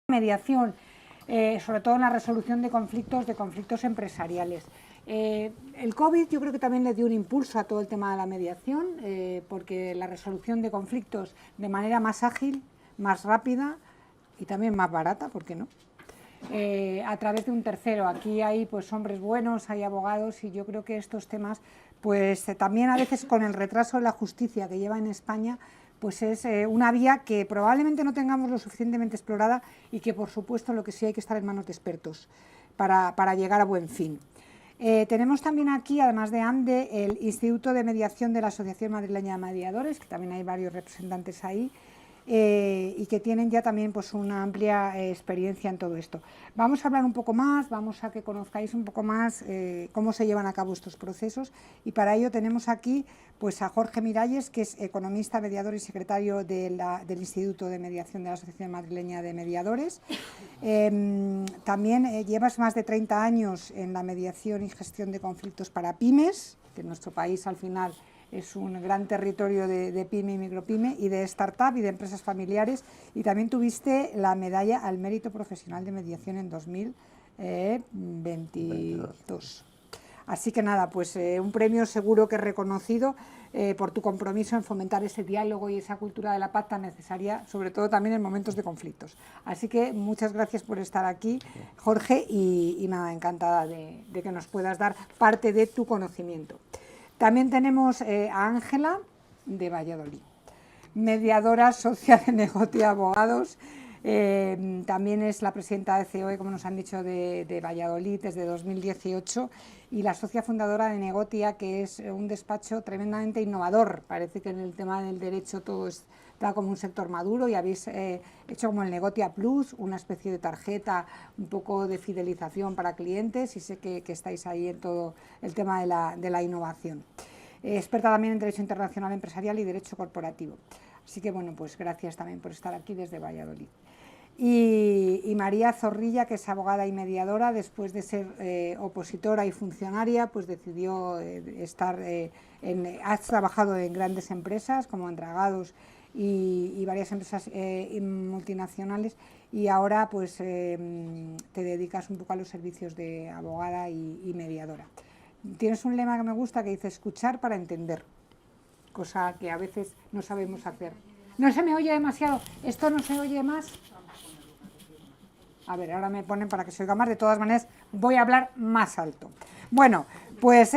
mediación, sobre todo en la resolución de conflictos empresariales. El COVID yo creo que también le dio un impulso a todo el tema de la mediación, porque la resolución de conflictos de manera más ágil, más rápida y también más barata, ¿por qué no? A través de un tercero. Aquí hay pues hombres buenos, hay abogados, y yo creo que estos temas, pues también a veces con el retraso de la justicia que lleva en España, pues es una vía que probablemente no tengamos lo suficientemente explorada y que por supuesto lo que sí hay que estar en manos de expertos para llegar a buen fin. Tenemos también aquí, además de AMDE, el Instituto de Mediación de la Asociación Madrileña de Mediadores, que también hay varios representantes ahí, y que tienen ya también pues una amplia experiencia en todo esto. Vamos a hablar un poco más, vamos a que conozcáis un poco más cómo se llevan a cabo estos procesos, y para ello tenemos aquí pues a Jorge Miralles, que es economista, mediador y secretario del Instituto de Mediación de la Asociación Madrileña de Mediadores. También llevas más de 30 años en la mediación y gestión de conflictos para pymes, que en nuestro país al final es un gran territorio de pyme y micropyme, y de startup y de empresas familiares, y también tuviste la medalla al mérito profesional de mediación en 2022. Así que nada, pues un premio seguro que reconocido por tu compromiso en fomentar ese diálogo y esa cultura de la paz tan necesaria, sobre todo también en momentos de conflictos. Así que muchas gracias por estar aquí, Jorge, y nada, encantada de que nos puedas dar parte de tu conocimiento. También tenemos a Ángela, de Valladolid, mediadora, socia de Negotia Abogados. También es la presidenta de COE, como nos han dicho, de Valladolid desde 2018, y la socia fundadora de Negotia, que es un despacho tremendamente innovador. Parece que en el tema del derecho todo está como un sector maduro, y habéis hecho como el Negotia Plus, una especie de tarjeta un poco de fidelización para clientes, y sé que estáis ahí en todo el tema de la innovación. Experta también en Derecho Internacional Empresarial y Derecho Corporativo. Así que bueno, pues gracias también por estar aquí desde Valladolid. Y María Zorrilla, que es abogada y mediadora, después de ser opositora y funcionaria, pues decidió estar has trabajado en grandes empresas como en Dragados y varias empresas multinacionales, y ahora pues te dedicas un poco a los servicios de abogada y mediadora. Tienes un lema que me gusta, que dice escuchar para entender, cosa que a veces no sabemos hacer. No se me oye demasiado, esto no se oye más. A ver, ahora me ponen para que se oiga más. De todas maneras, voy a hablar más alto. Bueno, pues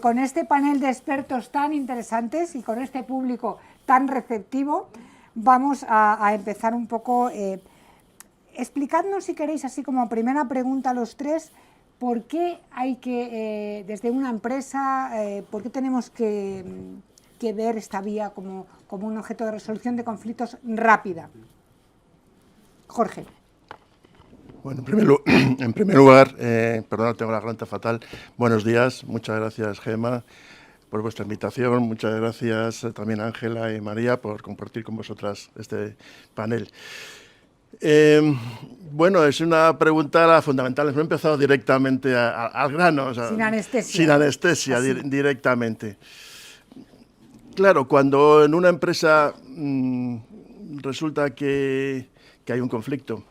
con este panel de expertos tan interesantes y con este público tan receptivo, vamos a empezar un poco. Explicadnos, si queréis, así como primera pregunta a los tres, ¿por qué hay que, desde una empresa, por qué tenemos que ver esta vía como un objeto de resolución de conflictos rápida? Jorge. Bueno, en primer lugar, perdón, tengo la garganta fatal. Buenos días, muchas gracias, Gemma, por vuestra invitación. Muchas gracias también a Ángela y María por compartir con vosotras este panel. Bueno, es una pregunta fundamental. Hemos empezado directamente al grano. O sea, sin anestesia. Sin anestesia, directamente. Claro, cuando en una empresa resulta que hay un conflicto,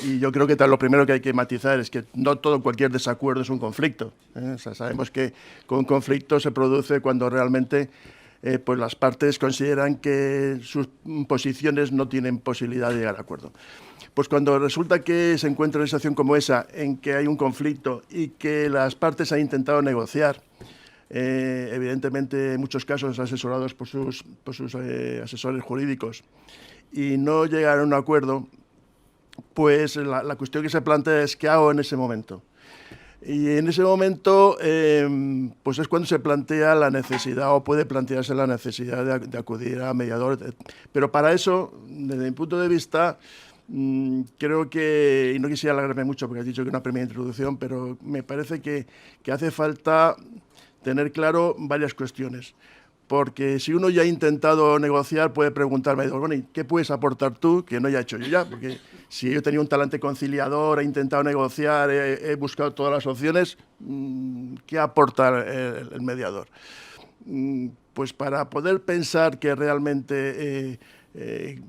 y yo creo que lo primero que hay que matizar es que no cualquier desacuerdo es un conflicto. O sea, sabemos que un conflicto se produce cuando realmente pues las partes consideran que sus posiciones no tienen posibilidad de llegar a acuerdo. Pues cuando resulta que se encuentra una situación como esa, en que hay un conflicto y que las partes han intentado negociar, evidentemente en muchos casos asesorados por sus asesores jurídicos, y no llegar a un acuerdo, pues la cuestión que se plantea es ¿qué hago en ese momento? Y en ese momento pues es cuando se plantea la necesidad, o puede plantearse la necesidad de acudir a mediador. Pero para eso, desde mi punto de vista, creo que, y no quisiera alargarme mucho porque has dicho que es una primera introducción, pero me parece que hace falta tener claro varias cuestiones. Porque si uno ya ha intentado negociar, puede preguntarme, bueno, ¿y qué puedes aportar tú que no haya hecho yo ya? Porque si yo tenía un talante conciliador, he intentado negociar, he buscado todas las opciones, ¿qué aporta el mediador? Pues para poder pensar que realmente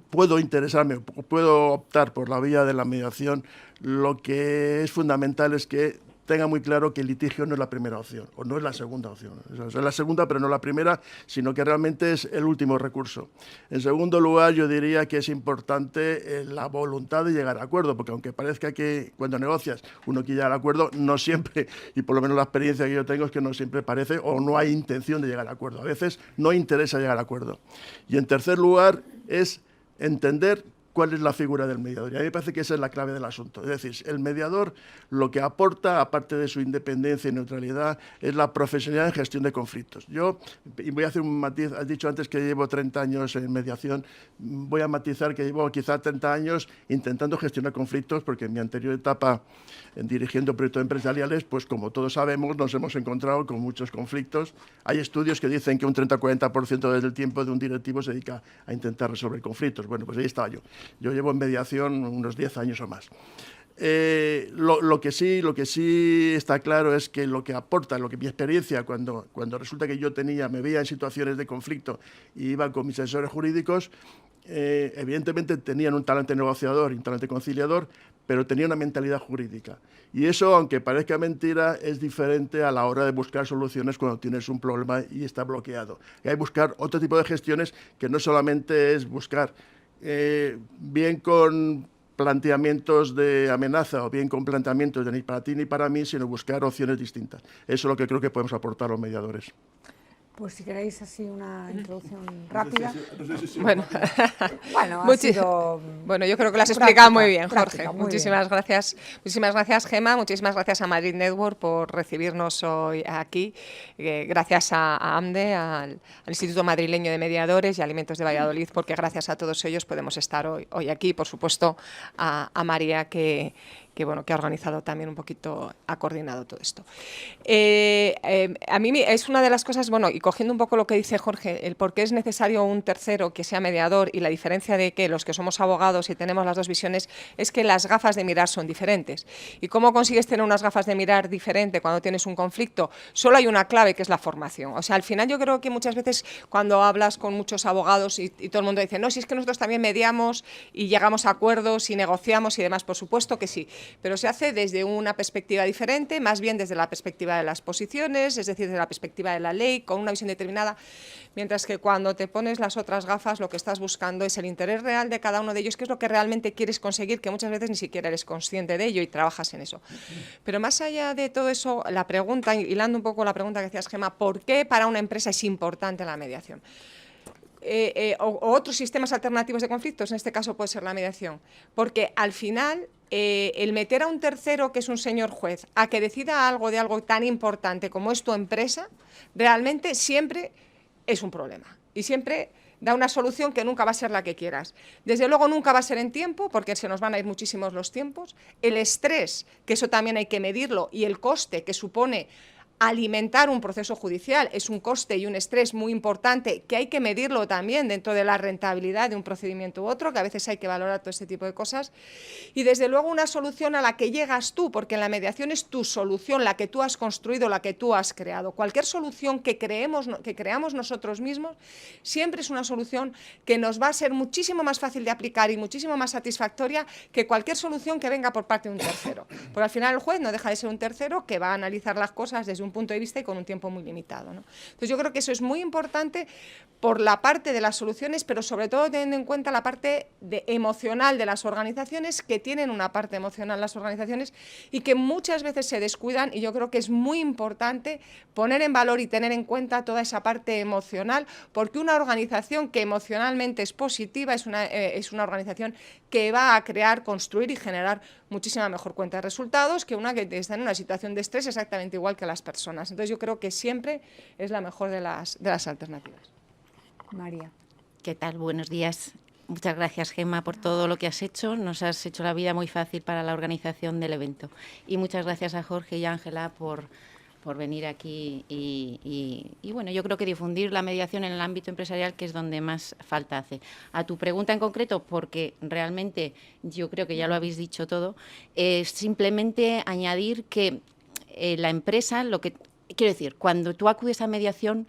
puedo interesarme, puedo optar por la vía de la mediación, lo que es fundamental es que tenga muy claro que el litigio no es la primera opción, o no es la segunda opción. Es la segunda, pero no la primera, sino que realmente es el último recurso. En segundo lugar, yo diría que es importante la voluntad de llegar a acuerdo, porque aunque parezca que cuando negocias uno quiere llegar a acuerdo, no siempre, y por lo menos la experiencia que yo tengo es que no siempre parece o no hay intención de llegar a acuerdo. A veces no interesa llegar a acuerdo. Y en tercer lugar, es entender cuál es la figura del mediador. Y a mí me parece que esa es la clave del asunto. Es decir, el mediador lo que aporta, aparte de su independencia y neutralidad, es la profesionalidad en gestión de conflictos. Yo, y voy a hacer un matiz, has dicho antes que llevo 30 años en mediación, voy a matizar que llevo quizá 30 años intentando gestionar conflictos, porque en mi anterior etapa dirigiendo proyectos empresariales, pues como todos sabemos, nos hemos encontrado con muchos conflictos. Hay estudios que dicen que un 30-40% del tiempo de un directivo se dedica a intentar resolver conflictos. Bueno, pues ahí estaba yo. Yo llevo en mediación unos 10 años o más. Lo que sí está claro es que lo que aporta, lo que mi experiencia, cuando resulta que yo me veía en situaciones de conflicto y iba con mis asesores jurídicos, evidentemente tenían un talante negociador y un talante conciliador, pero tenía una mentalidad jurídica. Y eso, aunque parezca mentira, es diferente a la hora de buscar soluciones cuando tienes un problema y está bloqueado. Y hay que buscar otro tipo de gestiones que no solamente es buscar bien con planteamientos de amenaza o bien con planteamientos de ni para ti ni para mí, sino buscar opciones distintas. Eso es lo que creo que podemos aportar a los mediadores. Pues si queréis así una introducción rápida. Bueno, Bueno, yo creo que lo has explicado muy bien, Jorge. Muchísimas gracias. Muchísimas gracias, Gemma. Muchísimas gracias a Madrid Network por recibirnos hoy aquí. Gracias a AMDE, al Instituto Madrileño de Mediadores y Alimentos de Valladolid, porque gracias a todos ellos podemos estar hoy aquí. Por supuesto, a María, que ha organizado también un poquito, ha coordinado todo esto. A mí es una de las cosas, y cogiendo un poco lo que dice Jorge, el por qué es necesario un tercero que sea mediador y la diferencia de que los que somos abogados y tenemos las dos visiones es que las gafas de mirar son diferentes. ¿Y cómo consigues tener unas gafas de mirar diferente cuando tienes un conflicto? Solo hay una clave, que es la formación. O sea, al final yo creo que muchas veces cuando hablas con muchos abogados y todo el mundo dice, no, si es que nosotros también mediamos y llegamos a acuerdos y negociamos y demás, por supuesto que sí, pero se hace desde una perspectiva diferente, más bien desde la perspectiva de las posiciones, es decir, desde la perspectiva de la ley, con una visión determinada, mientras que cuando te pones las otras gafas lo que estás buscando es el interés real de cada uno de ellos, que es lo que realmente quieres conseguir, que muchas veces ni siquiera eres consciente de ello y trabajas en eso. Pero más allá de todo eso, la pregunta, hilando un poco la pregunta que hacías, Gemma, ¿por qué para una empresa es importante la mediación? O otros sistemas alternativos de conflictos, en este caso puede ser la mediación, porque al final el meter a un tercero, que es un señor juez, a que decida algo de algo tan importante como es tu empresa, realmente siempre es un problema y siempre da una solución que nunca va a ser la que quieras. Desde luego nunca va a ser en tiempo, porque se nos van a ir muchísimos los tiempos. El estrés, que eso también hay que medirlo, y el coste que supone alimentar un proceso judicial es un coste y un estrés muy importante que hay que medirlo también dentro de la rentabilidad de un procedimiento u otro, que a veces hay que valorar todo este tipo de cosas. Y desde luego una solución a la que llegas tú, porque en la mediación es tu solución, la que tú has construido, la que tú has creado. Cualquier solución que creamos nosotros mismos siempre es una solución que nos va a ser muchísimo más fácil de aplicar y muchísimo más satisfactoria que cualquier solución que venga por parte de un tercero. Porque al final el juez no deja de ser un tercero que va a analizar las cosas desde un punto de vista y con un tiempo muy limitado, ¿no? Entonces yo creo que eso es muy importante por la parte de las soluciones, pero sobre todo teniendo en cuenta la parte emocional de las organizaciones, que tienen una parte emocional las organizaciones y que muchas veces se descuidan, y yo creo que es muy importante poner en valor y tener en cuenta toda esa parte emocional, porque una organización que emocionalmente es positiva es una organización que va a crear, construir y generar muchísima mejor cuenta de resultados que una que está en una situación de estrés exactamente igual que las personas. Entonces yo creo que siempre es la mejor de las alternativas. María. ¿Qué tal? Buenos días. Muchas gracias, Gemma, por todo lo que has hecho. Nos has hecho la vida muy fácil para la organización del evento. Y muchas gracias a Jorge y Ángela por venir aquí y bueno, yo creo que difundir la mediación en el ámbito empresarial, que es donde más falta hace. A tu pregunta en concreto, porque realmente yo creo que ya lo habéis dicho todo, es simplemente añadir que la empresa, quiero decir, cuando tú acudes a mediación,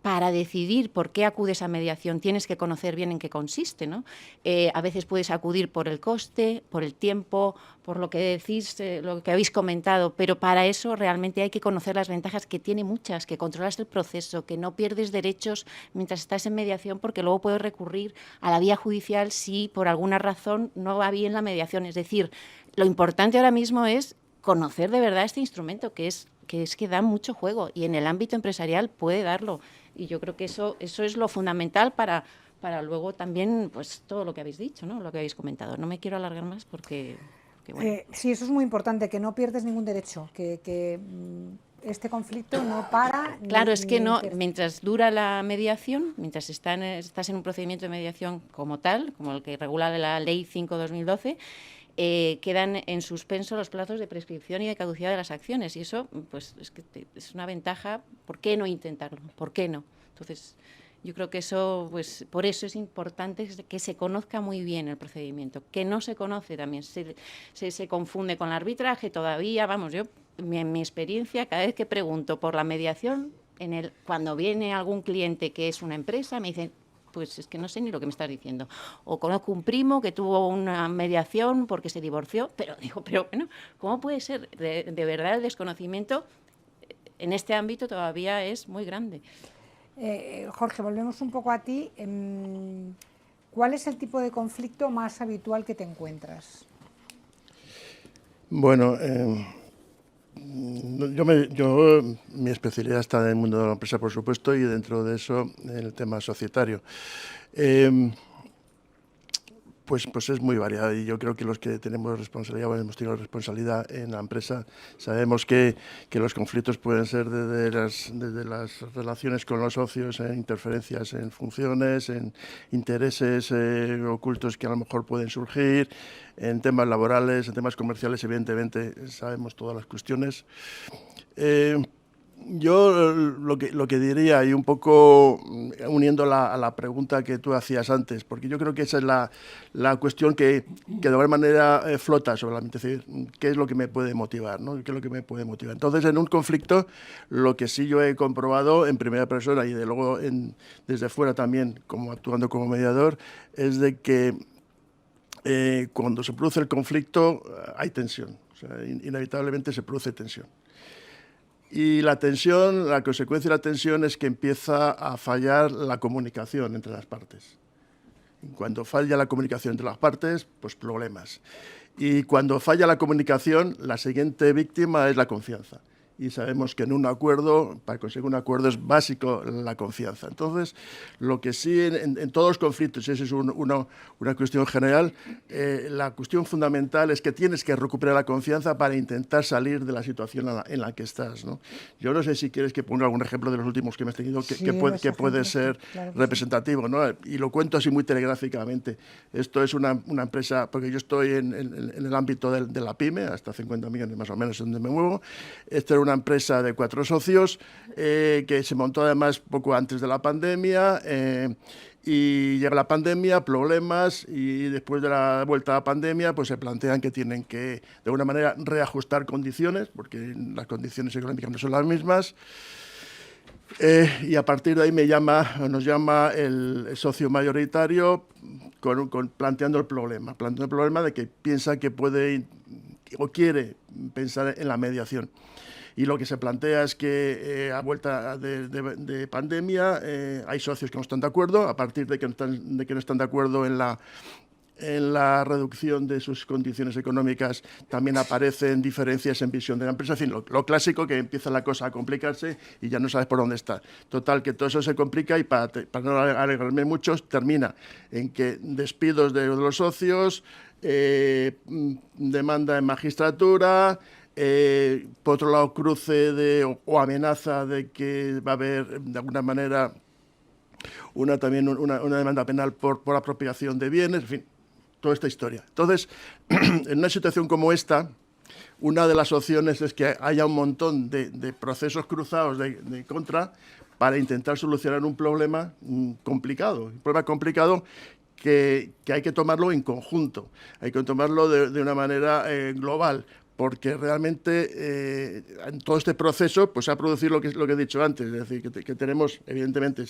para decidir por qué acudes a mediación tienes que conocer bien en qué consiste, ¿no? A veces puedes acudir por el coste, por el tiempo, por lo que decís, lo que habéis comentado, pero para eso realmente hay que conocer las ventajas, que tiene muchas, que controlas el proceso, que no pierdes derechos mientras estás en mediación, porque luego puedes recurrir a la vía judicial si por alguna razón no va bien la mediación. Es decir, lo importante ahora mismo es conocer de verdad este instrumento, que da mucho juego, y en el ámbito empresarial puede darlo. Y yo creo que eso es lo fundamental para luego también, pues, todo lo que habéis dicho, ¿no? Lo que habéis comentado. No me quiero alargar más porque bueno. Sí, eso es muy importante, que no pierdes ningún derecho, que este conflicto no para. Claro, es que no, mientras dura la mediación, mientras estás en un procedimiento de mediación como tal, como el que regula la Ley 5/2012, quedan en suspenso los plazos de prescripción y de caducidad de las acciones, y eso, pues, es una ventaja. ¿Por qué no intentarlo? ¿Por qué no? Entonces, yo creo que eso, pues, por eso es importante que se conozca muy bien el procedimiento, que no se conoce también, se confunde con el arbitraje todavía. Vamos, yo, en mi experiencia, cada vez que pregunto por la mediación, cuando viene algún cliente que es una empresa, me dicen, pues es que no sé ni lo que me estás diciendo. O conozco un primo que tuvo una mediación porque se divorció, pero digo, pero bueno, ¿cómo puede ser? De verdad, el desconocimiento en este ámbito todavía es muy grande. Jorge, volvemos un poco a ti. ¿Cuál es el tipo de conflicto más habitual que te encuentras? Bueno, mi especialidad está en el mundo de la empresa, por supuesto, y dentro de eso en el tema societario. Pues es muy variado, y yo creo que los que tenemos responsabilidad, o hemos tenido responsabilidad en la empresa, sabemos que los conflictos pueden ser desde las relaciones con los socios, en interferencias en funciones, en intereses ocultos que a lo mejor pueden surgir, en temas laborales, en temas comerciales, evidentemente sabemos todas las cuestiones. Yo lo que diría, y un poco uniendo a la pregunta que tú hacías antes, porque yo creo que esa es la cuestión que de alguna manera flota sobre la mente, es decir, ¿qué es lo que me puede motivar, ¿no? ¿Qué es lo que me puede motivar? Entonces, en un conflicto, lo que sí yo he comprobado en primera persona y de luego desde fuera también, como actuando como mediador, es de que cuando se produce el conflicto hay tensión, o sea, inevitablemente se produce tensión. Y la tensión, la consecuencia de la tensión es que empieza a fallar la comunicación entre las partes. Cuando falla la comunicación entre las partes, pues problemas. Y cuando falla la comunicación, la siguiente víctima es la confianza. Y sabemos que en un acuerdo, para conseguir un acuerdo es básico la confianza. Entonces, lo que sí en todos los conflictos, y esa es una cuestión general, la cuestión fundamental es que tienes que recuperar la confianza para intentar salir de la situación en la que estás, ¿no? Yo no sé si quieres que ponga algún ejemplo de los últimos que hemos tenido que puede ser representativo, ¿no? Y lo cuento así muy telegráficamente. Esto es una empresa, porque yo estoy en el ámbito de la pyme, hasta 50 millones más o menos es donde me muevo. Esto era una empresa de 4 socios que se montó además poco antes de la pandemia, y llega la pandemia, problemas, y después de la vuelta a la pandemia pues se plantean que tienen que de alguna manera reajustar condiciones, porque las condiciones económicas no son las mismas. Y a partir de ahí nos llama el socio mayoritario planteando el problema de que piensa que puede o quiere pensar en la mediación. Y lo que se plantea es que a vuelta de pandemia hay socios que no están de acuerdo. A partir de que no están de acuerdo en la reducción de sus condiciones económicas, también aparecen diferencias en visión de la empresa. En fin, lo clásico, que empieza la cosa a complicarse y ya no sabes por dónde está. Total, que todo eso se complica, y para no alegrarme mucho, termina en que despidos de los socios, demanda en magistratura, por otro lado, cruce o amenaza de que va a haber, de alguna manera, una demanda penal por apropiación de bienes, en fin, toda esta historia. Entonces, en una situación como esta, una de las opciones es que haya un montón de procesos cruzados de contra para intentar solucionar un problema complicado. Un problema complicado que hay que tomarlo en conjunto, hay que tomarlo de una manera global, porque realmente en todo este proceso pues se ha producido lo que he dicho antes, es decir, que tenemos, evidentemente,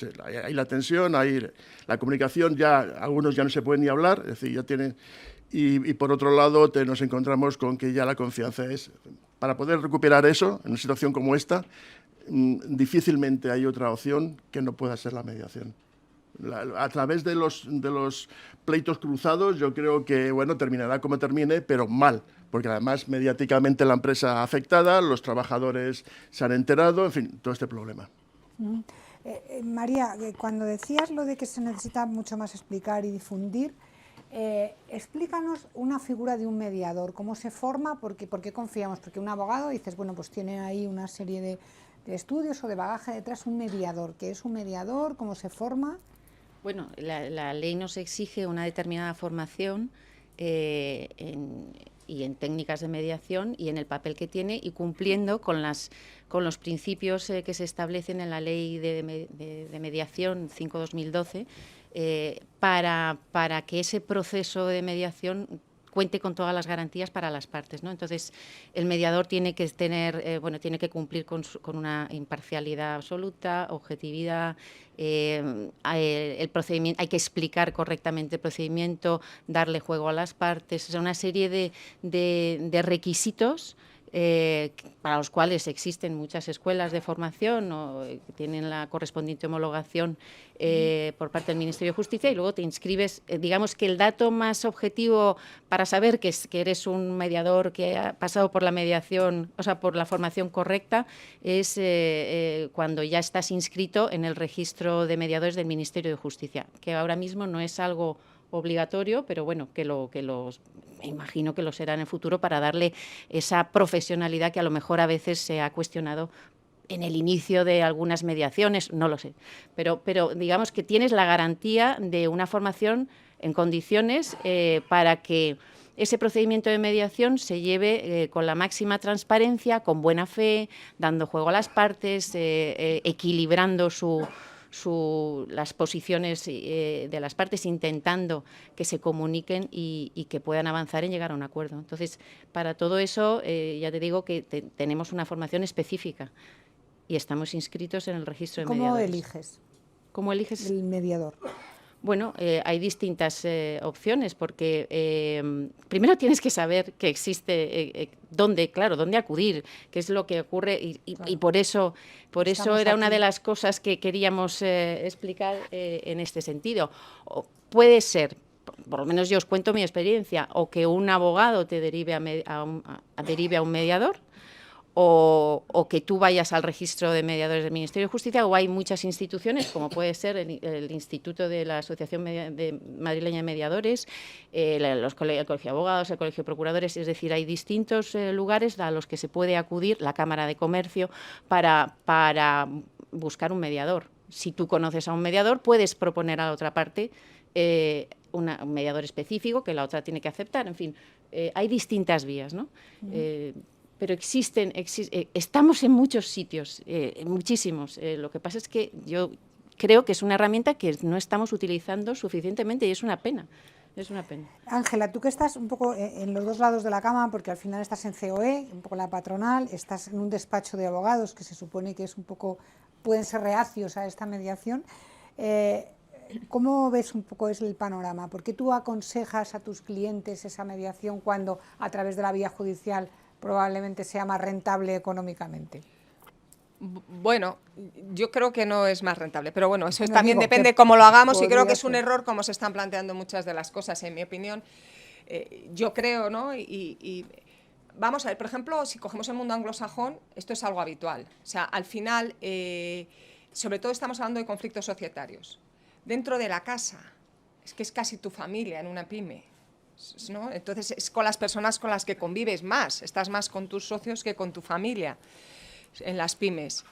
hay la tensión, hay la comunicación, ya algunos ya no se pueden ni hablar, es decir, ya tienen... Y por otro lado, nos encontramos con que ya la confianza es... Para poder recuperar eso, en una situación como esta, difícilmente hay otra opción que no pueda ser la mediación. A través de los pleitos cruzados, yo creo que, bueno, terminará como termine, pero mal, porque además mediáticamente la empresa afectada, los trabajadores se han enterado, en fin, todo este problema. María, cuando decías lo de que se necesita mucho más explicar y difundir, explícanos una figura de un mediador, cómo se forma, por qué confiamos, porque un abogado dices, bueno, pues tiene ahí una serie de estudios o de bagaje detrás, un mediador, ¿qué es un mediador? ¿Cómo se forma? Bueno, la ley nos exige una determinada formación y en técnicas de mediación y en el papel que tiene y cumpliendo con los principios que se establecen en la ley de mediación 5/2012 para que ese proceso de mediación cuente con todas las garantías para las partes, ¿no? Entonces, el mediador tiene que tener, tiene que cumplir con una imparcialidad absoluta, objetividad, el procedimiento, hay que explicar correctamente el procedimiento, darle juego a las partes, o sea, una serie de requisitos para los cuales existen muchas escuelas de formación o tienen la correspondiente homologación por parte del Ministerio de Justicia y luego te inscribes. Digamos que el dato más objetivo para saber que eres un mediador que ha pasado por la mediación, o sea, por la formación correcta, es cuando ya estás inscrito en el registro de mediadores del Ministerio de Justicia, que ahora mismo no es algo obligatorio, pero bueno, me imagino que lo será en el futuro para darle esa profesionalidad que a lo mejor a veces se ha cuestionado en el inicio de algunas mediaciones, no lo sé. Pero digamos que tienes la garantía de una formación en condiciones para que ese procedimiento de mediación se lleve con la máxima transparencia, con buena fe, dando juego a las partes, equilibrando las posiciones de las partes, intentando que se comuniquen y que puedan avanzar en llegar a un acuerdo. Entonces, para todo eso, ya te digo que tenemos una formación específica y estamos inscritos en el registro de mediadores. ¿Cómo eliges? ¿Cómo eliges? El mediador. Bueno, hay distintas opciones porque primero tienes que saber que existe, dónde acudir, qué es lo que ocurre y por eso era una de las cosas que queríamos explicar en este sentido. Puede ser, por lo menos yo os cuento mi experiencia, o que un abogado te derive derive a un mediador, o que tú vayas al registro de mediadores del Ministerio de Justicia, o hay muchas instituciones, como puede ser el Instituto de la Asociación Madrileña de Mediadores, el Colegio de Abogados, el Colegio de Procuradores, es decir, hay distintos lugares a los que se puede acudir, la Cámara de Comercio, para buscar un mediador. Si tú conoces a un mediador, puedes proponer a la otra parte un mediador específico que la otra tiene que aceptar, en fin, hay distintas vías, ¿no? Pero estamos en muchos sitios, muchísimos. Lo que pasa es que yo creo que es una herramienta que no estamos utilizando suficientemente y es una pena. Es una pena. Ángela, tú que estás un poco en los dos lados de la cama, porque al final estás en COE, un poco la patronal, estás en un despacho de abogados que se supone que es un poco, pueden ser reacios a esta mediación. ¿Cómo ves un poco el panorama? ¿Por qué tú aconsejas a tus clientes esa mediación cuando a través de la vía judicial probablemente sea más rentable económicamente? Bueno, yo creo que no es más rentable, pero bueno, eso también depende cómo lo hagamos y creo que es un error como se están planteando muchas de las cosas, en mi opinión. Yo creo, ¿no? Y vamos a ver, por ejemplo, si cogemos el mundo anglosajón, esto es algo habitual. O sea, al final, sobre todo estamos hablando de conflictos societarios. Dentro de la casa, es que es casi tu familia en una pyme, ¿no? Entonces es con las personas con las que convives más, estás más con tus socios que con tu familia en las pymes.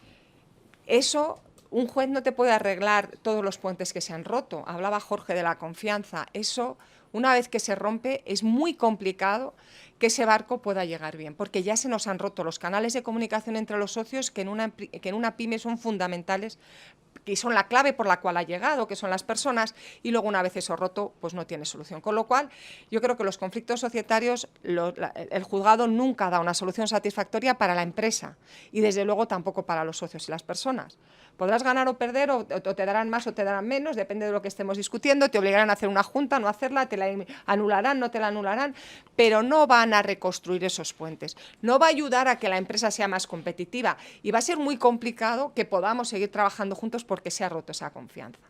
Eso, un juez no te puede arreglar todos los puentes que se han roto. Hablaba Jorge de la confianza. Eso, una vez que se rompe, es muy complicado que ese barco pueda llegar bien, porque ya se nos han roto los canales de comunicación entre los socios que en una pyme son fundamentales que son la clave por la cual ha llegado, que son las personas, y luego una vez eso roto, pues no tiene solución. Con lo cual, yo creo que los conflictos societarios, el juzgado nunca da una solución satisfactoria para la empresa y desde luego tampoco para los socios y las personas. Podrás ganar o perder, o te darán más o te darán menos, depende de lo que estemos discutiendo, te obligarán a hacer una junta, no hacerla, te la anularán, no te la anularán, pero no van a reconstruir esos puentes, no va a ayudar a que la empresa sea más competitiva y va a ser muy complicado que podamos seguir trabajando juntos porque se ha roto esa confianza.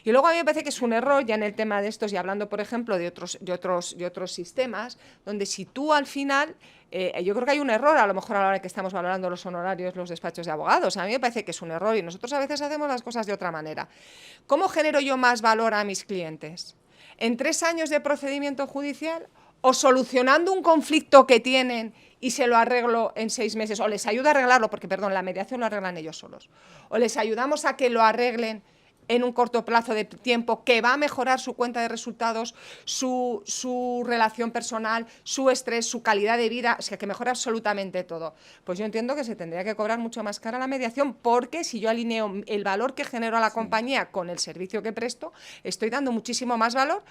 Y luego a mí me parece que es un error, ya en el tema de estos, y hablando, por ejemplo, de otros sistemas, donde si tú al final, yo creo que hay un error, a lo mejor a la hora que estamos valorando los honorarios, los despachos de abogados, a mí me parece que es un error y nosotros a veces hacemos las cosas de otra manera. ¿Cómo genero yo más valor a mis clientes? ¿En 3 años de procedimiento judicial o solucionando un conflicto que tienen y se lo arreglo en 6 meses? O les ayudo a arreglarlo, porque, perdón, la mediación lo arreglan ellos solos. O les ayudamos a que lo arreglen en un corto plazo de tiempo, que va a mejorar su cuenta de resultados, su relación personal, su estrés, su calidad de vida, o sea, que mejora absolutamente todo. Pues yo entiendo que se tendría que cobrar mucho más cara la mediación, porque si yo alineo el valor que genero a la compañía con el servicio que presto, estoy dando muchísimo más valor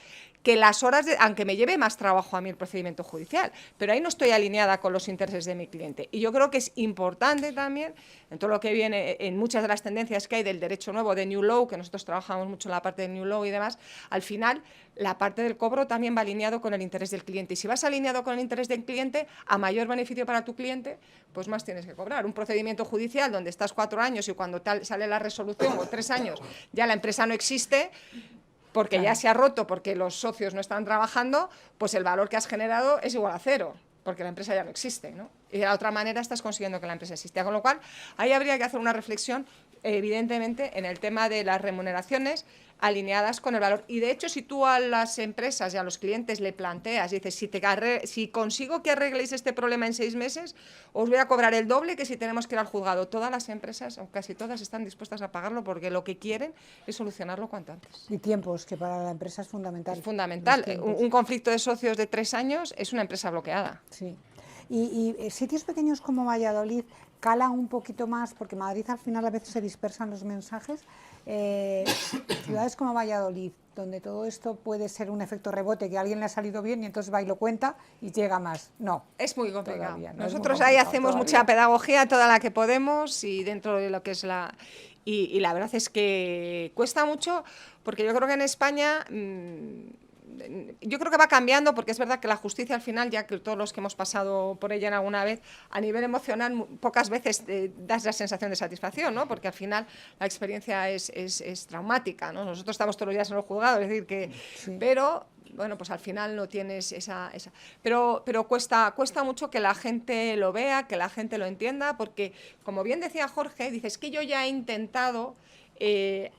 que las horas, aunque me lleve más trabajo a mí el procedimiento judicial, pero ahí no estoy alineada con los intereses de mi cliente. Y yo creo que es importante también, en todo lo que viene, en muchas de las tendencias que hay del derecho nuevo, de New Law, que nosotros trabajamos mucho en la parte de New Law y demás, al final la parte del cobro también va alineado con el interés del cliente. Y si vas alineado con el interés del cliente, a mayor beneficio para tu cliente, pues más tienes que cobrar. Un procedimiento judicial donde estás 4 años y cuando sale la resolución, o 3 años, ya la empresa no existe, porque claro, ya se ha roto, porque los socios no están trabajando, pues el valor que has generado es igual a 0, porque la empresa ya no existe, ¿no? Y de la otra manera estás consiguiendo que la empresa exista. Con lo cual, ahí habría que hacer una reflexión, evidentemente, en el tema de las remuneraciones alineadas con el valor. Y de hecho, si tú a las empresas y a los clientes le planteas, dices, si consigo que arregléis este problema en 6 meses, os voy a cobrar el doble que si tenemos que ir al juzgado. Todas las empresas, o casi todas, están dispuestas a pagarlo porque lo que quieren es solucionarlo cuanto antes. Y tiempos, que para la empresa es fundamental. Es fundamental. Un conflicto de socios de 3 años es una empresa bloqueada. Sí. Y sitios pequeños como Valladolid calan un poquito más, porque Madrid al final a veces se dispersan los mensajes. Ciudades como Valladolid, donde todo esto puede ser un efecto rebote, que a alguien le ha salido bien y entonces va y lo cuenta y llega más. No. Es muy complicado. Todavía, no Nosotros ahí hacemos mucha pedagogía, toda la que podemos, y dentro de lo que es la... Y la verdad es que cuesta mucho, porque yo creo que en España... yo creo que va cambiando, porque es verdad que la justicia al final, ya que todos los que hemos pasado por ella en alguna vez, a nivel emocional pocas veces das la sensación de satisfacción, ¿no? Porque al final la experiencia es traumática, ¿no? Nosotros estamos todos los días en los juzgados, es decir que... Sí. Pero... bueno, pues al final no tienes esa... Pero cuesta mucho que la gente lo vea, que la gente lo entienda, porque, como bien decía Jorge, dices que yo ya he intentado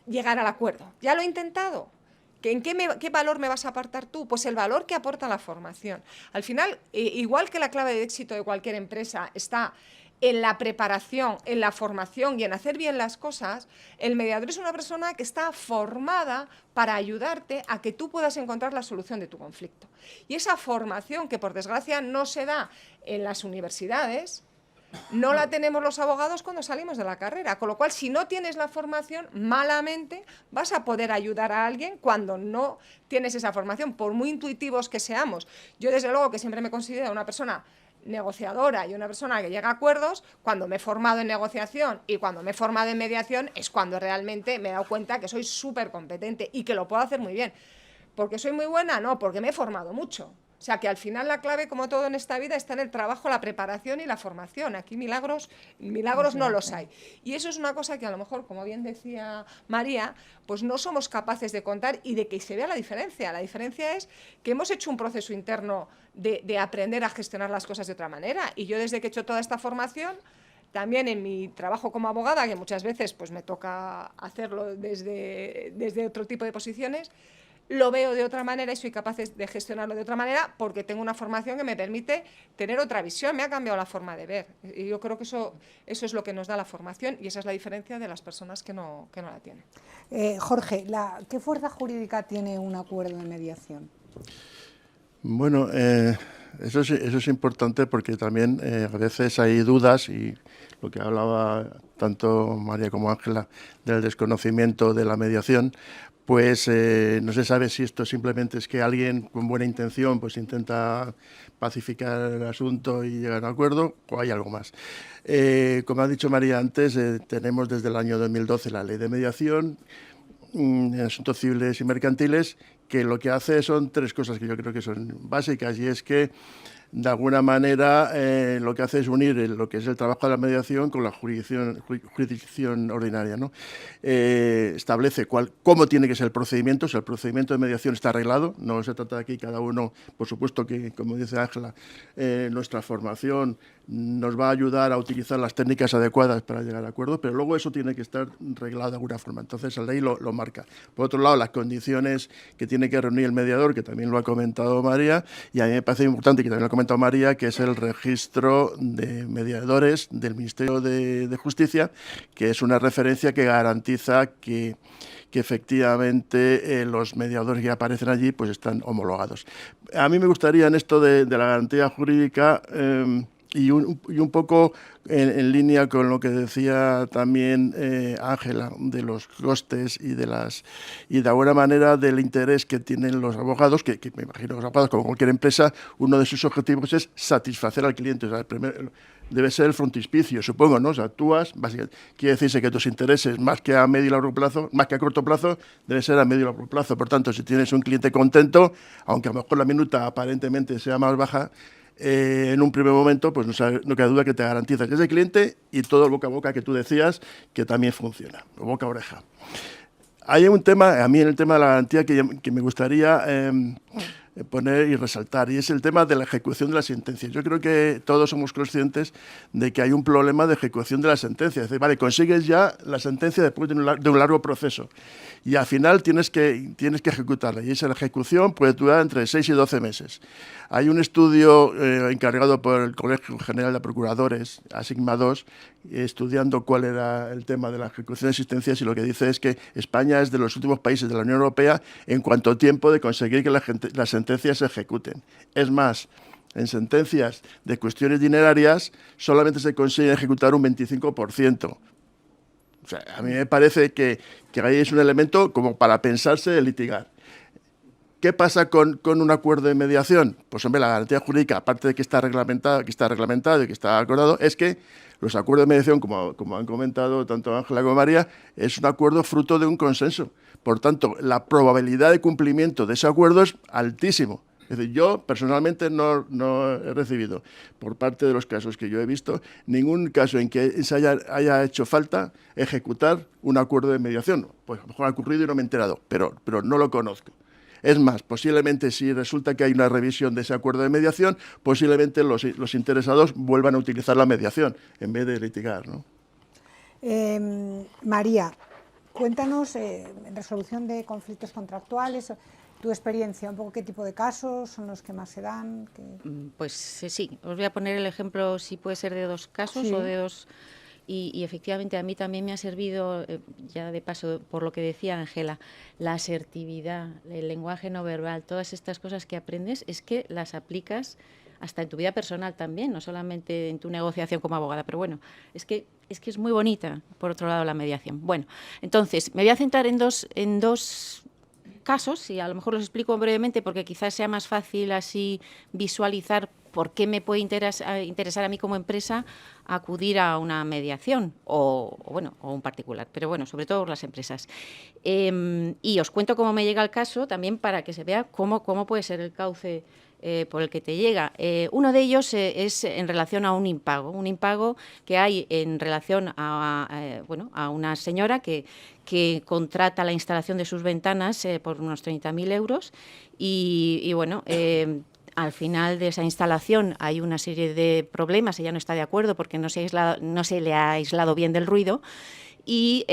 llegar al acuerdo. Ya lo he intentado. ¿En qué valor me vas a aportar tú? Pues el valor que aporta la formación. Al final, igual que la clave de éxito de cualquier empresa está en la preparación, en la formación y en hacer bien las cosas, el mediador es una persona que está formada para ayudarte a que tú puedas encontrar la solución de tu conflicto. Y esa formación, que por desgracia no se da en las universidades, no la tenemos los abogados cuando salimos de la carrera, con lo cual, si no tienes la formación, malamente vas a poder ayudar a alguien cuando no tienes esa formación, por muy intuitivos que seamos. Yo, desde luego, que siempre me considero una persona negociadora y una persona que llega a acuerdos, cuando me he formado en negociación y cuando me he formado en mediación, es cuando realmente me he dado cuenta que soy súper competente y que lo puedo hacer muy bien. ¿Porque soy muy buena? No, porque me he formado mucho. O sea, que al final la clave, como todo en esta vida, está en el trabajo, la preparación y la formación. Aquí milagros no los hay. Y eso es una cosa que a lo mejor, como bien decía María, pues no somos capaces de contar y de que se vea la diferencia. La diferencia es que hemos hecho un proceso interno de aprender a gestionar las cosas de otra manera. Y yo, desde que he hecho toda esta formación, también en mi trabajo como abogada, que muchas veces pues me toca hacerlo desde otro tipo de posiciones, lo veo de otra manera y soy capaz de gestionarlo de otra manera, porque tengo una formación que me permite tener otra visión. Me ha cambiado la forma de ver. Y yo creo que eso es lo que nos da la formación, y esa es la diferencia de las personas que no la tienen. Jorge, ¿qué fuerza jurídica tiene un acuerdo de mediación? Bueno, Eso es importante porque también a veces hay dudas y lo que hablaba tanto María como Ángela del desconocimiento de la mediación, pues no se sabe si esto simplemente es que alguien con buena intención pues intenta pacificar el asunto y llegar a un acuerdo o hay algo más. Como ha dicho María antes, tenemos desde el año 2012 la ley de mediación en asuntos civiles y mercantiles, que lo que hace son tres cosas que yo creo que son básicas, y es que de alguna manera lo que hace es unir lo que es el trabajo de la mediación con la jurisdicción ordinaria, ¿no? Establece cómo tiene que ser el procedimiento. O sea, el procedimiento de mediación está arreglado, no se trata de aquí cada uno, por supuesto que, como dice Ángela, nuestra formación nos va a ayudar a utilizar las técnicas adecuadas para llegar a acuerdos, pero luego eso tiene que estar reglado de alguna forma. Entonces, la ley lo marca. Por otro lado, las condiciones que tiene que reunir el mediador, que también lo ha comentado María, y a mí me parece importante, que también lo ha comentado María, que es el registro de mediadores del Ministerio de Justicia, que es una referencia que garantiza que efectivamente los mediadores que aparecen allí pues están homologados. A mí me gustaría en esto de la garantía jurídica y un poco en línea con lo que decía también Ángela de los costes y de alguna manera del interés que tienen los abogados, que me imagino los abogados, como cualquier empresa, uno de sus objetivos es satisfacer al cliente. O sea, debe ser el frontispicio, supongo, ¿no? O sea, actúas, básicamente, quiere decirse que tus intereses, más que a medio y largo plazo, más que a corto plazo, debe ser a medio y largo plazo. Por tanto, si tienes un cliente contento, aunque a lo mejor la minuta aparentemente sea más baja, en un primer momento, pues no cabe duda que te garantizas que ese cliente y todo el boca a boca que tú decías, que también funciona, boca a oreja. Hay un tema, a mí en el tema de la garantía, que me gustaría poner y resaltar, y es el tema de la ejecución de las sentencias. Yo creo que todos somos conscientes de que hay un problema de ejecución de las sentencias. Es decir, vale, consigues ya la sentencia después de un largo proceso y al final tienes que ejecutarla, y esa ejecución puede durar entre 6 y 12 meses. Hay un estudio encargado por el Colegio General de Procuradores, ASIGMA II, estudiando cuál era el tema de la ejecución de sentencias, y lo que dice es que España es de los últimos países de la Unión Europea en cuanto a tiempo de conseguir que las sentencias se ejecuten. Es más, en sentencias de cuestiones dinerarias solamente se consigue ejecutar un 25%. O sea, a mí me parece que ahí es un elemento como para pensarse de litigar. ¿Qué pasa con un acuerdo de mediación? Pues, hombre, la garantía jurídica, aparte de que está reglamentado y que está acordado, es que los acuerdos de mediación, como han comentado tanto Ángela como María, es un acuerdo fruto de un consenso. Por tanto, la probabilidad de cumplimiento de ese acuerdo es altísimo. Es decir, yo personalmente no he recibido, por parte de los casos que yo he visto, ningún caso en que se haya hecho falta ejecutar un acuerdo de mediación. Pues a lo mejor ha ocurrido y no me he enterado, pero no lo conozco. Es más, posiblemente si resulta que hay una revisión de ese acuerdo de mediación, posiblemente los interesados vuelvan a utilizar la mediación en vez de litigar, ¿no? María, cuéntanos en resolución de conflictos contractuales, tu experiencia, un poco qué tipo de casos son los que más se dan. Pues sí, os voy a poner el ejemplo, si puede ser de dos casos o de dos. Y efectivamente a mí también me ha servido, ya de paso, por lo que decía Ángela, la asertividad, el lenguaje no verbal, todas estas cosas que aprendes, es que las aplicas hasta en tu vida personal también, no solamente en tu negociación como abogada, pero bueno, es que es muy bonita, por otro lado, la mediación. Bueno, entonces, me voy a centrar en dos casos, y a lo mejor los explico brevemente porque quizás sea más fácil así visualizar por qué me puede interesar a mí como empresa acudir a una mediación o un particular, pero bueno, sobre todo las empresas. Y os cuento cómo me llega el caso también para que se vea cómo puede ser el cauce por el que te llega. Uno de ellos es en relación a un impago que hay en relación a una señora que contrata la instalación de sus ventanas por unos 30.000 euros y bueno, al final de esa instalación hay una serie de problemas, ella no está de acuerdo porque no se le ha aislado bien del ruido y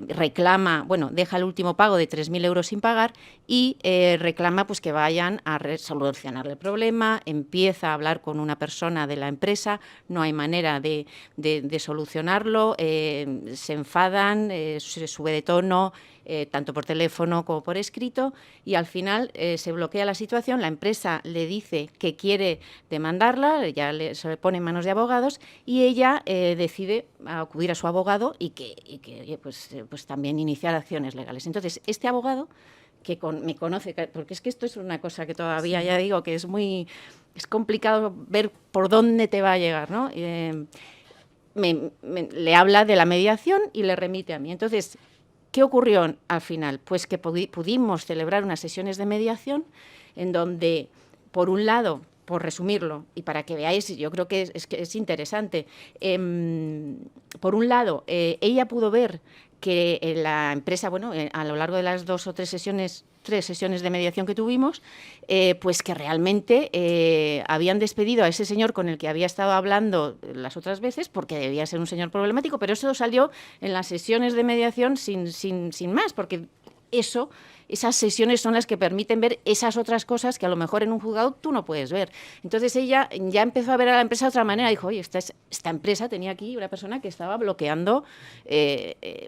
reclama, deja el último pago de 3.000 euros sin pagar y reclama pues que vayan a solucionar el problema, empieza a hablar con una persona de la empresa, no hay manera de solucionarlo, se enfadan, se sube de tono, tanto por teléfono como por escrito, y al final se bloquea la situación, la empresa le dice que quiere demandarla, ya se le pone en manos de abogados, y ella decide acudir a su abogado y que pues también iniciar acciones legales. Entonces, este abogado, que me conoce, porque es que esto es una cosa que todavía, ya digo, que es complicado ver por dónde te va a llegar, ¿no? Le habla de la mediación y le remite a mí. Entonces, ¿qué ocurrió al final? Pues que pudimos celebrar unas sesiones de mediación en donde, por un lado, por resumirlo, y para que veáis, yo creo que es interesante, por un lado, ella pudo ver que la empresa, bueno, a lo largo de las 2 o 3 sesiones de mediación que tuvimos, pues que realmente habían despedido a ese señor con el que había estado hablando las otras veces, porque debía ser un señor problemático, pero eso salió en las sesiones de mediación sin más, porque esas sesiones son las que permiten ver esas otras cosas que a lo mejor en un juzgado tú no puedes ver. Entonces ella ya empezó a ver a la empresa de otra manera, dijo, oye, esta empresa tenía aquí una persona que estaba bloqueando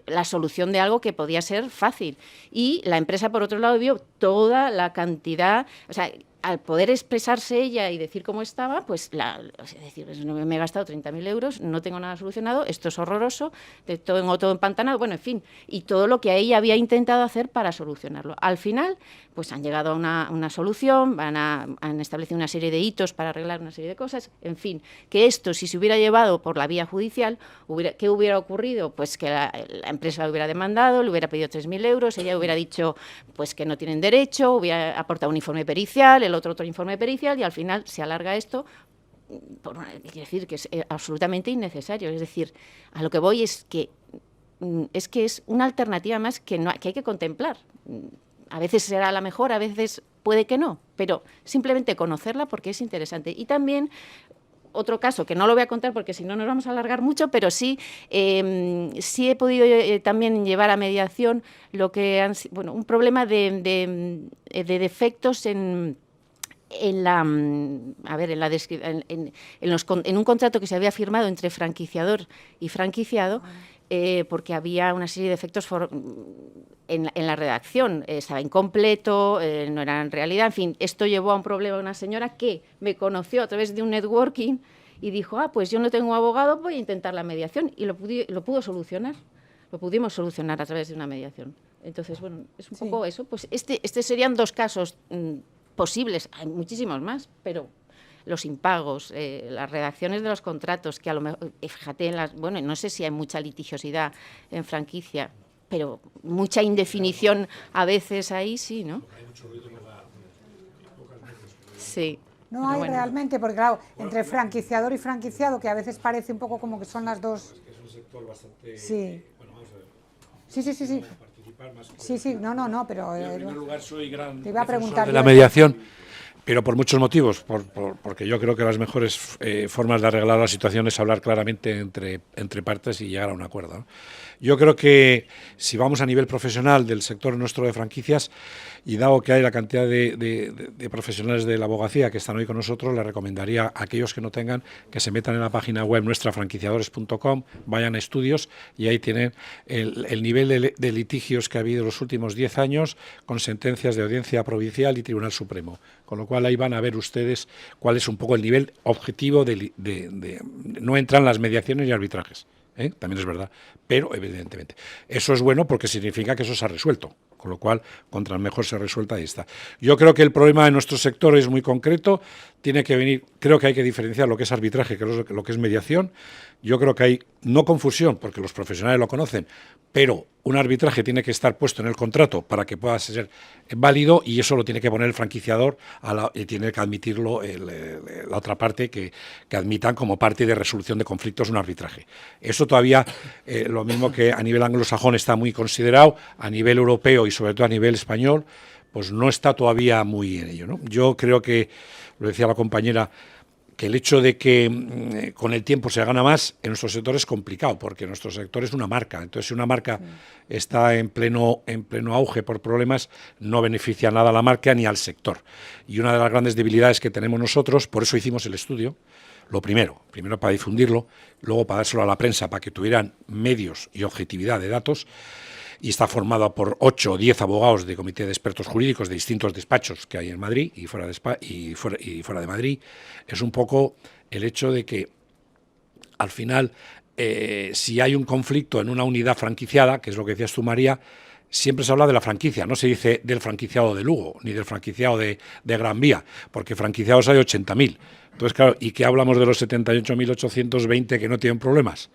la solución de algo que podía ser fácil. Y la empresa, por otro lado, vio toda la cantidad, o sea, al poder expresarse ella y decir cómo estaba, pues decir, me he gastado 30.000 euros, no tengo nada solucionado, esto es horroroso, tengo todo empantanado, bueno, en fin, y todo lo que ella había intentado hacer para solucionarlo. Al final, pues han llegado a una solución, han establecido una serie de hitos para arreglar una serie de cosas, en fin, que esto, si se hubiera llevado por la vía judicial, ¿qué hubiera ocurrido? Pues que la empresa lo hubiera demandado, le hubiera pedido 3.000 euros, ella hubiera dicho pues que no tienen derecho, hubiera aportado un informe pericial, el otro informe pericial, y al final se alarga esto. Quiero decir que es absolutamente innecesario. Es decir, a lo que voy es que es una alternativa más que hay que contemplar. A veces será la mejor, a veces puede que no, pero simplemente conocerla porque es interesante. Y también otro caso, que no lo voy a contar porque si no nos vamos a alargar mucho, pero sí he podido también llevar a mediación lo que un problema de defectos en un contrato que se había firmado entre franquiciador y franquiciado, porque había una serie de defectos en la redacción, estaba incompleto, no era en realidad, en fin, esto llevó a un problema de una señora que me conoció a través de un networking y dijo, pues yo no tengo abogado, voy a intentar la mediación, y lo pudo solucionar, lo pudimos solucionar a través de una mediación. Entonces, bueno, es un poco eso, pues este serían 2 casos posibles, hay muchísimos más, pero los impagos, las redacciones de los contratos, que a lo mejor, fíjate, no sé si hay mucha litigiosidad en franquicia, pero mucha indefinición a veces ahí sí, ¿no? Hay mucho ruido en la sí. No hay realmente, porque claro, entre franquiciador y franquiciado, que a veces parece un poco como que son las dos... Es que es un sector bastante... Sí. Bueno, vamos a ver. Sí. Participar más Sí, no, pero... en primer lugar, soy gran te iba a preguntar de la mediación, pero por muchos motivos, porque yo creo que las mejores formas de arreglar la situación es hablar claramente entre partes y llegar a un acuerdo, ¿no? Yo creo que si vamos a nivel profesional del sector nuestro de franquicias, y dado que hay la cantidad de profesionales de la abogacía que están hoy con nosotros, les recomendaría a aquellos que no tengan que se metan en la página web nuestra, franquiciadores.com, vayan a estudios y ahí tienen el nivel de litigios que ha habido en los últimos 10 años con sentencias de Audiencia Provincial y Tribunal Supremo. Con lo cual ahí van a ver ustedes cuál es un poco el nivel objetivo no entran las mediaciones y arbitrajes. También es verdad, pero evidentemente eso es bueno porque significa que eso se ha resuelto, con lo cual, contra mejor se resuelta, ahí está. Yo creo que el problema de nuestro sector es muy concreto, tiene que venir, creo que hay que diferenciar lo que es arbitraje, que es lo que es mediación. Yo creo que hay, no confusión, porque los profesionales lo conocen, pero un arbitraje tiene que estar puesto en el contrato para que pueda ser válido, y eso lo tiene que poner el franquiciador y tiene que admitirlo la otra parte, que admitan como parte de resolución de conflictos un arbitraje. Eso todavía, lo mismo que a nivel anglosajón está muy considerado, a nivel europeo y sobre todo a nivel español, pues no está todavía muy en ello, ¿no? Yo creo que, lo decía la compañera, que el hecho de que con el tiempo se gana más en nuestro sector es complicado, porque nuestro sector es una marca. Entonces, si una marca está en pleno auge por problemas, no beneficia nada a la marca ni al sector. Y una de las grandes debilidades que tenemos nosotros, por eso hicimos el estudio, lo primero para difundirlo, luego para dárselo a la prensa, para que tuvieran medios y objetividad de datos, y está formada por 8 o 10 abogados de comité de expertos jurídicos de distintos despachos que hay en Madrid y fuera de Madrid, es un poco el hecho de que al final, si hay un conflicto en una unidad franquiciada, que es lo que decías tú, María, siempre se habla de la franquicia, no se dice del franquiciado de Lugo, ni del franquiciado de Gran Vía, porque franquiciados hay 80.000. Entonces, claro, ¿y qué hablamos de los 78.820 que no tienen problemas?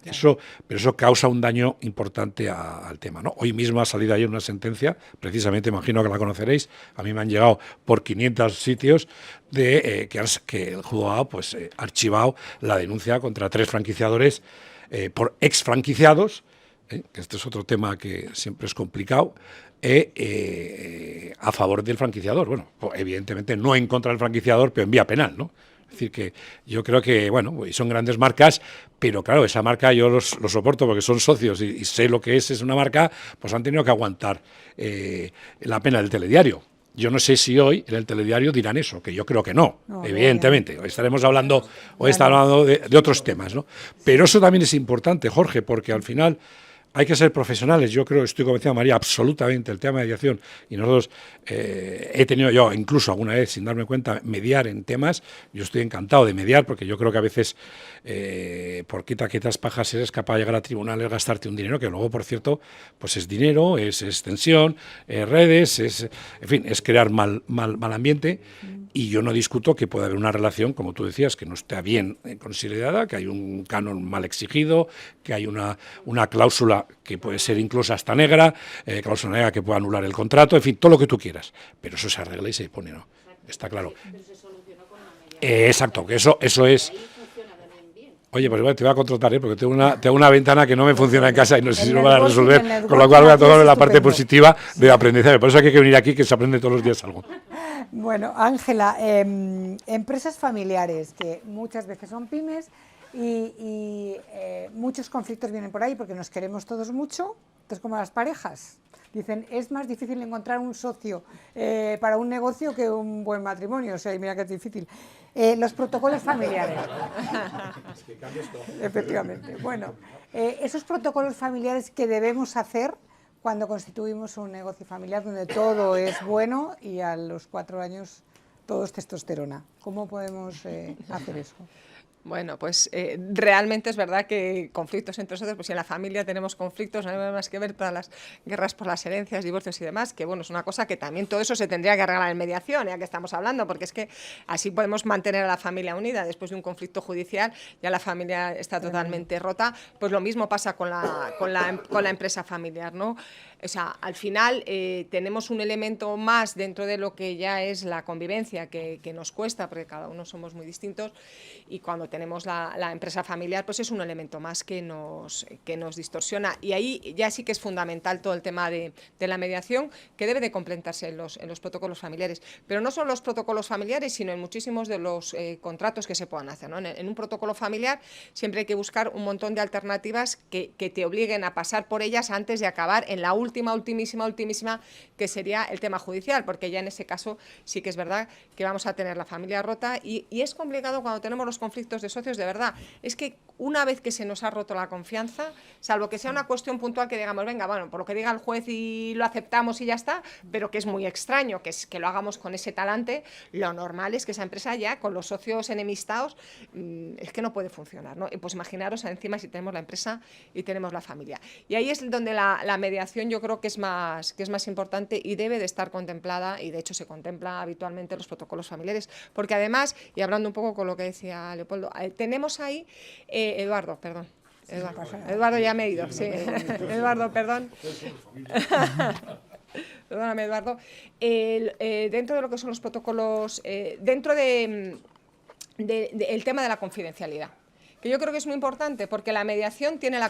Pero eso causa un daño importante al tema, ¿no? Hoy mismo ha salido ayer una sentencia, precisamente, imagino que la conoceréis, a mí me han llegado por 500 sitios, de que el juzgado pues, ha archivado la denuncia contra 3 franquiciadores por ex-franquiciados, que este es otro tema que siempre es complicado, a favor del franquiciador. Bueno, pues, evidentemente no en contra del franquiciador, pero en vía penal, ¿no? Es decir, que yo creo que, bueno, son grandes marcas, pero claro, esa marca yo lo soporto porque son socios y sé lo que es una marca, pues han tenido que aguantar la pena del telediario. Yo no sé si hoy en el telediario dirán eso, que yo creo que no, evidentemente. Hoy estaremos hablando, de otros temas, ¿no? Pero eso también es importante, Jorge, porque al final hay que ser profesionales. Yo creo, estoy convencido, María, absolutamente el tema de mediación. Y nosotros he tenido yo, incluso alguna vez, sin darme cuenta, mediar en temas. Yo estoy encantado de mediar, porque yo creo que a veces, por quitas pajas, eres capaz de llegar a tribunales, gastarte un dinero, que luego, por cierto, pues es dinero, es extensión, redes, en fin, es crear mal ambiente. Y yo no discuto que pueda haber una relación, como tú decías, que no esté bien considerada, que hay un canon mal exigido, que hay una cláusula que puede ser incluso hasta negra, cláusula negra que pueda anular el contrato, en fin, todo lo que tú quieras. Pero eso se arregla y se pone, ¿no? Está claro. Pero se solucionó con la mediación. Exacto, que eso es... Oye, pues bueno, te voy a contratar, porque tengo una ventana que no me funciona en casa y no sé si lo van a resolver, con lo cual voy a tomar la parte positiva de aprendizaje. Por eso hay que venir aquí, que se aprende todos los días algo. Bueno, Ángela, empresas familiares, que muchas veces son pymes y muchos conflictos vienen por ahí porque nos queremos todos mucho, entonces como las parejas. Dicen, es más difícil encontrar un socio para un negocio que un buen matrimonio, o sea, y mira que es difícil. Los protocolos familiares. Efectivamente. Bueno, esos protocolos familiares que debemos hacer cuando constituimos un negocio familiar donde todo es bueno y a los 4 años todo es testosterona. ¿Cómo podemos hacer eso? Bueno, pues realmente es verdad que conflictos entre nosotros, pues si en la familia tenemos conflictos, no hay más que ver todas las guerras por las herencias, divorcios y demás, que bueno, es una cosa que también todo eso se tendría que arreglar en mediación, ya que estamos hablando, porque es que así podemos mantener a la familia unida. Después de un conflicto judicial, ya la familia está totalmente rota, pues lo mismo pasa con la empresa familiar, ¿no? O sea, al final tenemos un elemento más dentro de lo que ya es la convivencia que nos cuesta, porque cada uno somos muy distintos, y cuando tenemos la empresa familiar, pues es un elemento más que nos distorsiona. Y ahí ya sí que es fundamental todo el tema de la mediación, que debe de complementarse en los protocolos familiares. Pero no solo los protocolos familiares, sino en muchísimos de los contratos que se puedan hacer, ¿no? En un protocolo familiar siempre hay que buscar un montón de alternativas que te obliguen a pasar por ellas antes de acabar en la ultimísima, que sería el tema judicial, porque ya en ese caso sí que es verdad que vamos a tener la familia rota y es complicado cuando tenemos los conflictos de socios, de verdad. Es que una vez que se nos ha roto la confianza, salvo que sea una cuestión puntual que digamos, venga, bueno, por lo que diga el juez y lo aceptamos y ya está, pero que es muy extraño que lo hagamos con ese talante, lo normal es que esa empresa ya, con los socios enemistados, es que no puede funcionar, ¿no? Y pues imaginaros encima si tenemos la empresa y tenemos la familia. Y ahí es donde la mediación yo creo que es más importante y debe de estar contemplada, y de hecho se contempla habitualmente en los protocolos familiares, porque además, y hablando un poco con lo que decía Leopoldo, tenemos ahí, Eduardo, perdón. Eduardo ya me he ido, sí. Eduardo, perdón. Perdóname, Eduardo. Dentro de lo que son los protocolos, dentro del tema de la confidencialidad, que yo creo que es muy importante, porque la mediación tiene la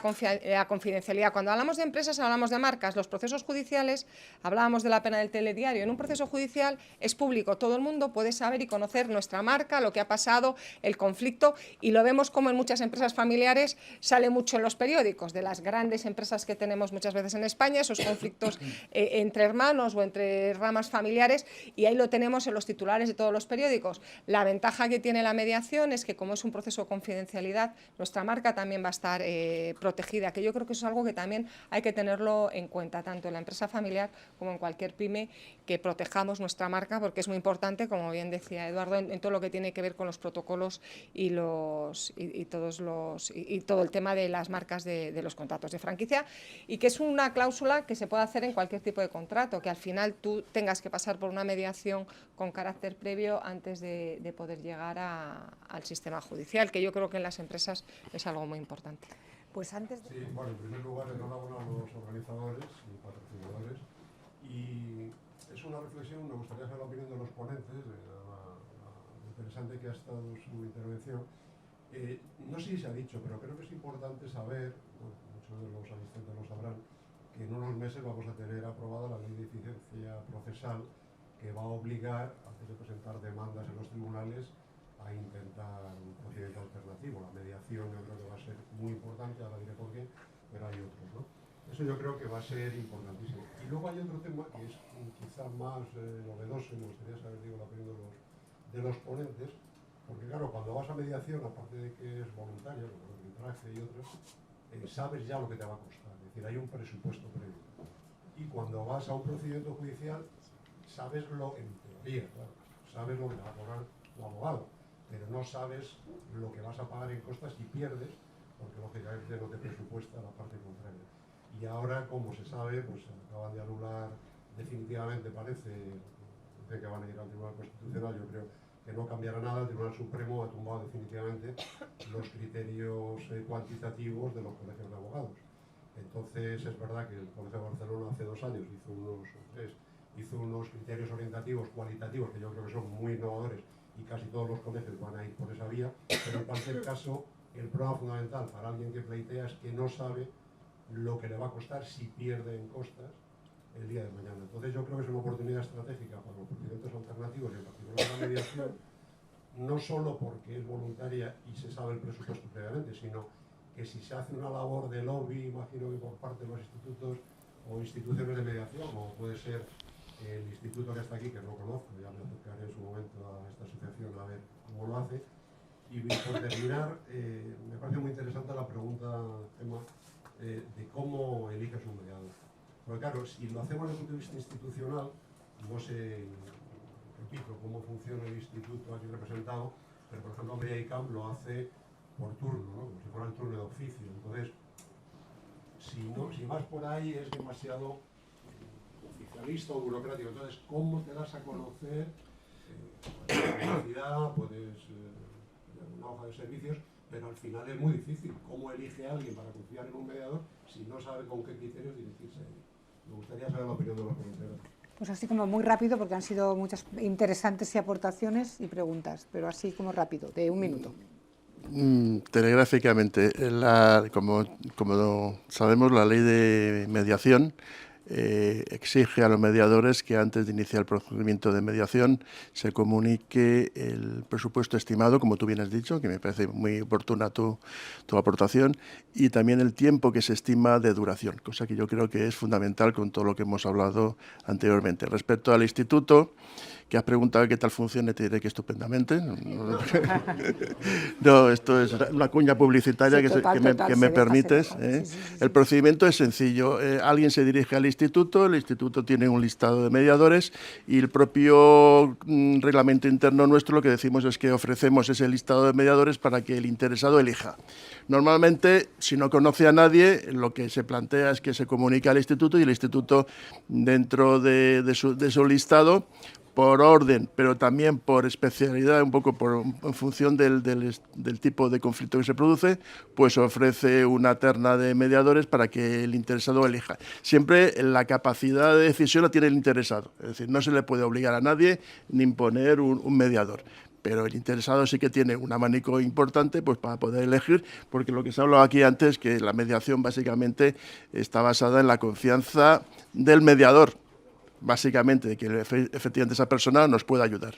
confidencialidad. Cuando hablamos de empresas, hablamos de marcas. Los procesos judiciales, hablábamos de la pena del telediario. En un proceso judicial es público, todo el mundo puede saber y conocer nuestra marca, lo que ha pasado, el conflicto, y lo vemos como en muchas empresas familiares sale mucho en los periódicos, de las grandes empresas que tenemos muchas veces en España, esos conflictos entre hermanos o entre ramas familiares, y ahí lo tenemos en los titulares de todos los periódicos. La ventaja que tiene la mediación es que, como es un proceso de confidencialidad, propiedad, nuestra marca también va a estar protegida, que yo creo que eso es algo que también hay que tenerlo en cuenta, tanto en la empresa familiar como en cualquier pyme, que protejamos nuestra marca, porque es muy importante, como bien decía Eduardo, en todo lo que tiene que ver con los protocolos y todo el tema de las marcas de los contratos de franquicia, y que es una cláusula que se puede hacer en cualquier tipo de contrato, que al final tú tengas que pasar por una mediación con carácter previo antes de poder llegar al sistema judicial, que yo creo que en las empresas es algo muy importante. Pues antes de... Sí, bueno, en primer lugar, enhorabuena a los organizadores y patrocinadores. Y es una reflexión, me gustaría saber la opinión de los ponentes, lo interesante que ha estado su intervención. No sé si se ha dicho, pero creo que es importante saber, bueno, muchos de los asistentes lo sabrán, que en unos meses vamos a tener aprobada la ley de eficiencia procesal, que va a obligar, antes de presentar demandas en los tribunales, a intentar un procedimiento alternativo. La mediación yo creo que va a ser muy importante, ahora diré por qué, pero hay otros, ¿no? Eso yo creo que va a ser importantísimo. Y luego hay otro tema que es quizá más novedoso, y me gustaría saber, digo, la opinión de los ponentes, porque claro, cuando vas a mediación, aparte de que es voluntario, como el arbitraje y otros, sabes ya lo que te va a costar, es decir, hay un presupuesto previo. Y cuando vas a un procedimiento judicial, sabes en teoría, claro, sabes lo que te va a cobrar tu abogado, pero no sabes lo que vas a pagar en costas si pierdes, porque lógicamente no te presupuesta la parte contraria. Y ahora, como se sabe, pues acaban de anular definitivamente, parece que van a ir al Tribunal Constitucional, yo creo que no cambiará nada, el Tribunal Supremo ha tumbado definitivamente los criterios cuantitativos de los colegios de abogados. Entonces, es verdad que el Colegio de Barcelona hace 2 años hizo unos criterios orientativos cualitativos que yo creo que son muy innovadores, y casi todos los colegios van a ir por esa vía, pero en cualquier caso, el problema fundamental para alguien que pleitea es que no sabe lo que le va a costar si pierde en costas el día de mañana. Entonces yo creo que es una oportunidad estratégica para los procedimientos alternativos, y en particular la mediación, no solo porque es voluntaria y se sabe el presupuesto previamente, sino que si se hace una labor de lobby, imagino que por parte de los institutos o instituciones de mediación, como puede ser el instituto que está aquí, que no conozco, ya me acercaré en su momento a esta asociación a ver cómo lo hace. Y por terminar, me parece muy interesante la pregunta, Gemma, de cómo eliges un mediador. Porque claro, si lo hacemos desde el punto de vista institucional, no sé, repito, cómo funciona el instituto aquí representado, pero por ejemplo Mediaicam lo hace por turno, ¿no? Como si fuera el turno de oficio. Entonces, si vas por ahí es demasiado oficialista o burocrático. Entonces, ¿cómo te das a conocer? Publicidad, puedes una hoja de servicios, pero al final es muy difícil. ¿Cómo elige a alguien para confiar en un mediador si no sabe con qué criterios dirigirse a él? Me gustaría saber la opinión de los comentarios. Pues así como muy rápido, porque han sido muchas interesantes aportaciones y preguntas, pero así como rápido, de 1 minuto. Telegráficamente, como sabemos, la ley de mediación exige a los mediadores que antes de iniciar el procedimiento de mediación se comunique el presupuesto estimado, como tú bien has dicho, que me parece muy oportuna tu aportación, y también el tiempo que se estima de duración, cosa que yo creo que es fundamental con todo lo que hemos hablado anteriormente. Respecto al instituto, que has preguntado qué tal funciona, te diré que estupendamente. No, esto es una cuña publicitaria sí, que me permites. Sí. El procedimiento es sencillo. Alguien se dirige al instituto, el instituto tiene un listado de mediadores y el propio reglamento interno nuestro lo que decimos es que ofrecemos ese listado de mediadores para que el interesado elija. Normalmente, si no conoce a nadie, lo que se plantea es que se comunique al instituto y el instituto, dentro de su listado, por orden, pero también por especialidad, un poco en función del tipo de conflicto que se produce, pues ofrece una terna de mediadores para que el interesado elija. Siempre la capacidad de decisión la tiene el interesado, es decir, no se le puede obligar a nadie ni imponer un mediador. Pero el interesado sí que tiene un abanico importante pues, para poder elegir, porque lo que se ha hablado aquí antes, que la mediación básicamente está basada en la confianza del mediador, básicamente, de que efectivamente esa persona nos pueda ayudar.